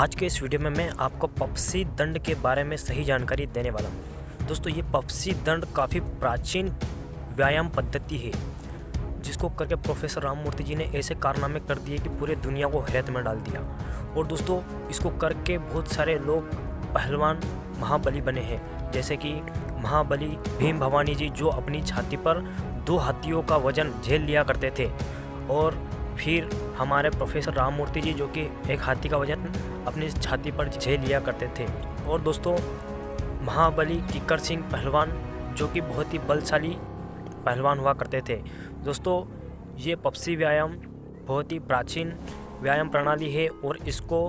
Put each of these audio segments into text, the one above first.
आज के इस वीडियो में मैं आपको पपसी दंड के बारे में सही जानकारी देने वाला हूँ। दोस्तों, ये पपसी दंड काफ़ी प्राचीन व्यायाम पद्धति है जिसको करके प्रोफेसर राममूर्ति जी ने ऐसे कारनामे कर दिए कि पूरे दुनिया को हैरत में डाल दिया। और दोस्तों, इसको करके बहुत सारे लोग पहलवान महाबली बने हैं, जैसे कि महाबली भीम भवानी जी, जो अपनी छाती पर 2 हाथियों का वजन झेल लिया करते थे। और फिर हमारे प्रोफेसर राममूर्ति जी, जो कि 1 हाथी का वजन अपनी छाती पर झेल लिया करते थे। और दोस्तों, महाबली किक्कर सिंह पहलवान, जो कि बहुत ही बलशाली पहलवान हुआ करते थे। दोस्तों, ये पपसी व्यायाम बहुत ही प्राचीन व्यायाम प्रणाली है और इसको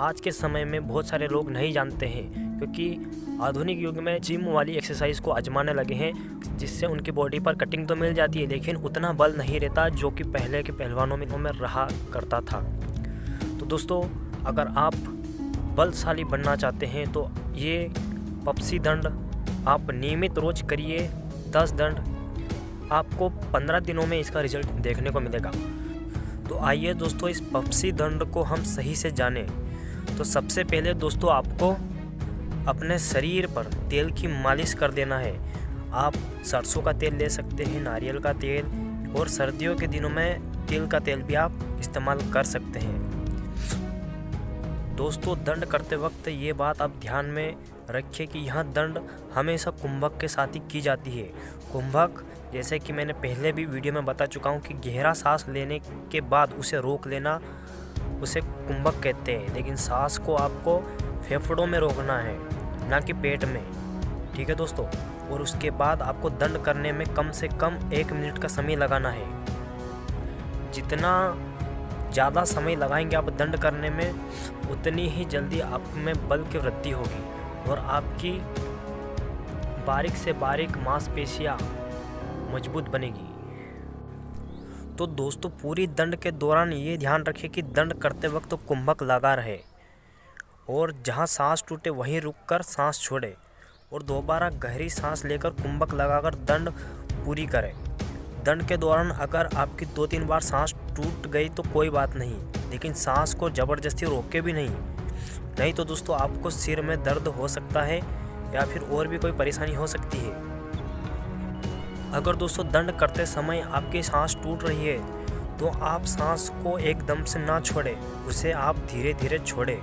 आज के समय में बहुत सारे लोग नहीं जानते हैं, क्योंकि आधुनिक युग में जिम वाली एक्सरसाइज को आजमाने लगे हैं, जिससे उनकी बॉडी पर कटिंग तो मिल जाती है लेकिन उतना बल नहीं रहता जो कि पहले के पहलवानों में रहा करता था। तो दोस्तों, अगर आप बलशाली बनना चाहते हैं तो ये पपसी दंड आप नियमित रोज करिए। 10 दंड आपको 15 दिनों में इसका रिजल्ट देखने को मिलेगा। तो आइए दोस्तों, इस पपसी दंड को हम सही से जानें। तो सबसे पहले दोस्तों, आपको अपने शरीर पर तेल की मालिश कर देना है। आप सरसों का तेल ले सकते हैं, नारियल का तेल, और सर्दियों के दिनों में तिल का तेल भी आप इस्तेमाल कर सकते हैं। दोस्तों, दंड करते वक्त ये बात आप ध्यान में रखिए कि यह दंड हमेशा कुंभक के साथ ही की जाती है। कुंभक, जैसे कि मैंने पहले भी वीडियो में बता चुका हूँ कि गहरा सांस लेने के बाद उसे रोक लेना, उसे कुंभक कहते हैं। लेकिन सांस को आपको फेफड़ों में रोकना है, ना कि पेट में। ठीक है दोस्तों। और उसके बाद आपको दंड करने में कम से कम 1 मिनट का समय लगाना है। जितना ज़्यादा समय लगाएंगे आप दंड करने में, उतनी ही जल्दी आप में बल की वृद्धि होगी और आपकी बारीक से बारीक मांसपेशियाँ मजबूत बनेगी। तो दोस्तों, पूरी दंड के दौरान ये ध्यान रखें कि दंड करते वक्त तो कुंभक लगा रहे और जहाँ सांस टूटे वहीं रुककर सांस छोड़े और दोबारा गहरी सांस लेकर कुंभक लगाकर दंड पूरी करें। दंड के दौरान अगर आपकी 2-3 बार सांस टूट गई तो कोई बात नहीं, लेकिन सांस को ज़बरदस्ती रोके भी नहीं तो दोस्तों आपको सिर में दर्द हो सकता है या फिर और भी कोई परेशानी हो सकती है। अगर दोस्तों दंड करते समय आपकी सांस टूट रही है तो आप सांस को एकदम से ना छोड़ें, उसे आप धीरे धीरे छोड़ें।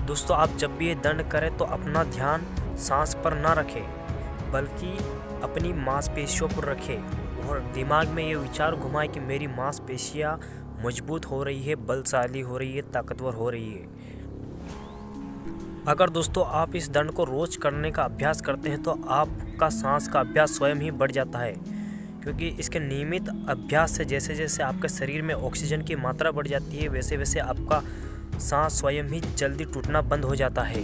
दोस्तों, आप जब भी ये दंड करें तो अपना ध्यान सांस पर ना रखें, बल्कि अपनी मांसपेशियों पर रखें और दिमाग में ये विचार घुमाएं कि मेरी मांसपेशियाँ मजबूत हो रही है, बलशाली हो रही है, ताकतवर हो रही है। अगर दोस्तों आप इस दंड को रोज करने का अभ्यास करते हैं तो आपका सांस का अभ्यास स्वयं ही बढ़ जाता है, क्योंकि इसके नियमित अभ्यास से जैसे जैसे आपके शरीर में ऑक्सीजन की मात्रा बढ़ जाती है, वैसे वैसे आपका सांस स्वयं ही जल्दी टूटना बंद हो जाता है।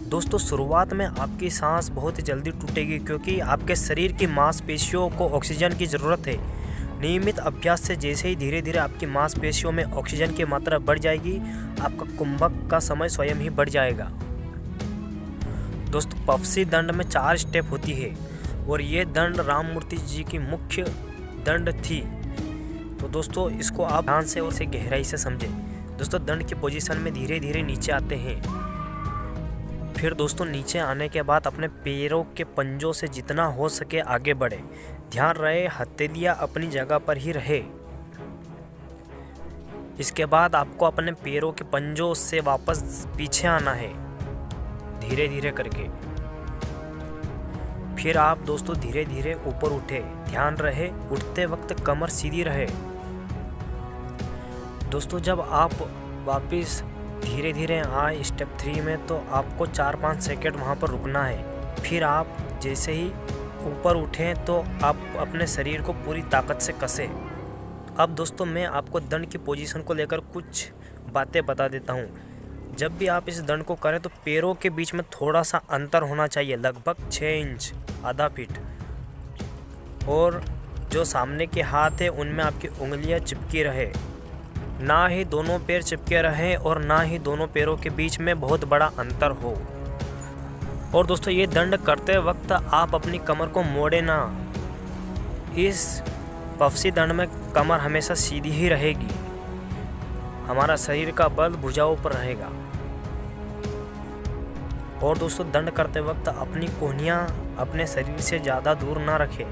दोस्तों, शुरुआत में आपकी सांस बहुत ही जल्दी टूटेगी, क्योंकि आपके शरीर की मांसपेशियों को ऑक्सीजन की ज़रूरत है। नियमित अभ्यास से जैसे ही धीरे धीरे आपकी मांसपेशियों में ऑक्सीजन की मात्रा बढ़ जाएगी, आपका कुंभक का समय स्वयं ही बढ़ जाएगा। दोस्तों, पपसी दंड में 4 स्टेप होती है और ये दंड राममूर्ति जी की मुख्य दंड थी। तो दोस्तों, इसको आप ध्यान से और गहराई से समझें। दोस्तों, दंड की पोजीशन में धीरे धीरे नीचे आते हैं। फिर दोस्तों, नीचे आने के बाद अपने पैरों के पंजों से जितना हो सके आगे बढ़े। ध्यान रहे हथेलियाँ अपनी जगह पर ही रहे। इसके बाद आपको अपने पैरों के पंजों से वापस पीछे आना है, धीरे धीरे करके। फिर आप दोस्तों धीरे धीरे ऊपर उठे। ध्यान रहे उठते वक्त कमर सीधी रहे। दोस्तों, जब आप वापस धीरे धीरे आए स्टेप 3 में, तो आपको 4-5 सेकंड वहाँ पर रुकना है। फिर आप जैसे ही ऊपर उठें तो आप अपने शरीर को पूरी ताकत से कसें। अब दोस्तों, मैं आपको दंड की पोजीशन को लेकर कुछ बातें बता देता हूँ। जब भी आप इस दंड को करें तो पैरों के बीच में थोड़ा सा अंतर होना चाहिए, लगभग 6 इंच, आधा फीट। और जो सामने के हाथ है उनमें आपकी उंगलियां चिपकी रहे, ना ही दोनों पैर चिपके रहे और ना ही दोनों पैरों के बीच में बहुत बड़ा अंतर हो। और दोस्तों, ये दंड करते वक्त आप अपनी कमर को मोड़े ना। इस पपसी दंड में कमर हमेशा सीधी ही रहेगी। हमारा शरीर का बल भुजाओं पर रहेगा। और दोस्तों, दंड करते वक्त अपनी कोहनियाँ अपने शरीर से ज़्यादा दूर ना रखें।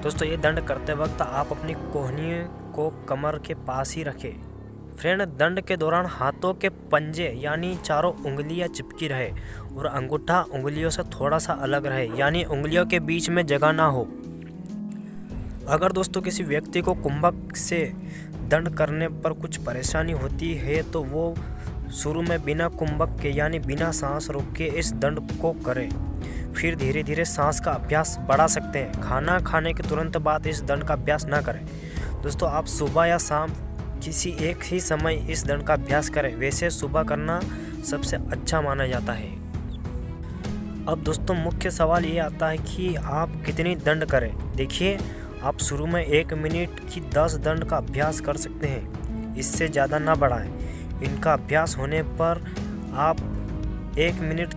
दोस्तों, ये दंड करते वक्त आप अपनी कोहनी को कमर के पास ही रखें। फ्रेंड, दंड के दौरान हाथों के पंजे यानी चारों उंगलियां चिपकी रहे और अंगूठा उंगलियों से थोड़ा सा अलग रहे, यानी उंगलियों के बीच में जगह ना हो। अगर दोस्तों किसी व्यक्ति को कुंभक से दंड करने पर कुछ परेशानी होती है तो वो शुरू में बिना कुंभक के यानी बिना सांस रोके इस दंड को करें, फिर धीरे धीरे सांस का अभ्यास बढ़ा सकते हैं। खाना खाने के तुरंत बाद इस दंड का अभ्यास ना करें। दोस्तों, आप सुबह या शाम किसी एक ही समय इस दंड का अभ्यास करें। वैसे सुबह करना सबसे अच्छा माना जाता है। अब दोस्तों, मुख्य सवाल ये आता है कि आप कितनी दंड करें। देखिए, आप शुरू में 1 मिनट की 10 दंड का अभ्यास कर सकते हैं, इससे ज़्यादा ना बढ़ाएं। इनका अभ्यास होने पर आप 1 मिनट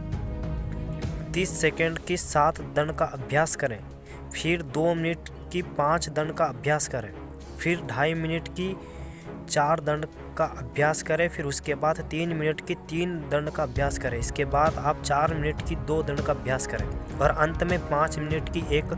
30 सेकंड की 7 दंड का अभ्यास करें, फिर 2 मिनट की 5 दंड का अभ्यास करें, फिर 2.5 मिनट की 4 दंड का अभ्यास करें, फिर उसके बाद 3 मिनट की 3 दंड का अभ्यास करें। इसके बाद आप 4 मिनट की 2 दंड का अभ्यास करें और अंत में 5 मिनट की 1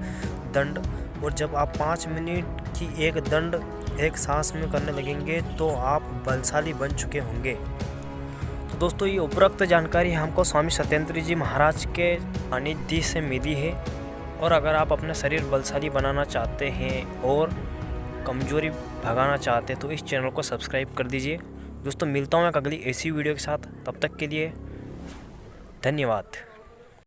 दंड। और जब आप 5 मिनट की 1 दंड एक सांस में करने लगेंगे तो आप बलशाली बन चुके होंगे। तो दोस्तों, ये उपरोक्त जानकारी हमको स्वामी सत्येंद्र जी महाराज के सानिध्य से मिली है। और अगर आप अपना शरीर बलशाली बनाना चाहते हैं और कमजोरी भगाना चाहते हैं तो इस चैनल को सब्सक्राइब कर दीजिए। दोस्तों, मिलता हूँ एक अगली ऐसी वीडियो के साथ। तब तक के लिए धन्यवाद।